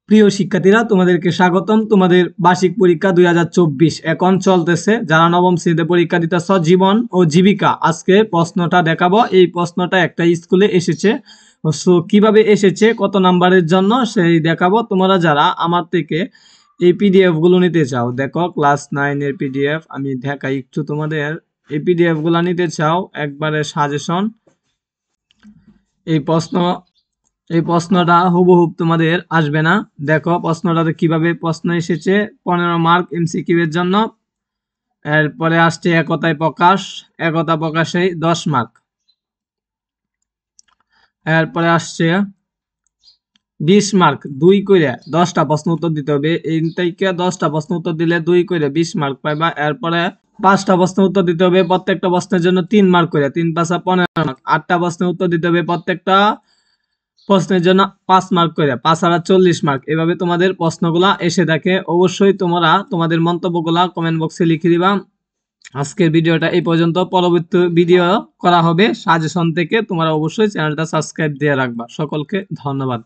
প্রিয় শিক্ষার্থীরা, তোমাদেরকে স্বাগতম। তোমাদের বার্ষিক পরীক্ষা 2024 এখন চলতেছে। যারা নবম শ্রেণীতে পরীক্ষা দিতেছ, জীবন ও জীবিকা, আজকে প্রশ্নটা দেখাবো। এই প্রশ্নটা একটা স্কুলে এসেছে, সো কিভাবে এসেছে, কত নাম্বারের জন্য সেই দেখাবো। তোমরা যারা আমার থেকে এই পিডিএফ গুলো নিতে চাও, দেখো ক্লাস 9 এর পিডিএফ আমি দেখাই একটু তোমাদের। এই পিডিএফ গুলো নিতে চাও, একবারে সাজেশন। এই প্রশ্নটা হুবহুব তোমাদের আসবে না। দেখো প্রশ্নটাতে কিভাবে প্রশ্ন এসেছে। 15 মার্ক এমসিকিউ এর জন্য। এরপরে আসছে একতায় প্রকাশ, একতা প্রকাশে 10 মার্ক। এরপরে আসছে 20 মার্ক, 2 করে 10টা প্রশ্ন উত্তর দিতে হবে। এই থেকে 10টা প্রশ্ন উত্তর দিলে 2 করে 20 মার্ক পাইবা। এরপরে 5টা প্রশ্ন উত্তর দিতে হবে, প্রত্যেকটা প্রশ্নের জন্য 3 মার্ক করে, 3 5 15 মার্ক। 8টা প্রশ্নের উত্তর দিতে হবে, প্রত্যেকটা প্রশ্নের জন্য 5 মার্ক করে, 5 আর 40 মার্ক। এভাবে তোমাদের প্রশ্নগুলা এসে থাকে। অবশ্যই তোমরা তোমাদের মন্তব্যগুলা কমেন্ট বক্সে লিখে দিবা। আজকের ভিডিওটা এই পর্যন্ত, পরবর্তী ভিডিও করা হবে সাজেশন থেকে। তোমরা অবশ্যই চ্যানেলটা সাবস্ক্রাইব দিয়ে রাখবা। সকলকে ধন্যবাদ।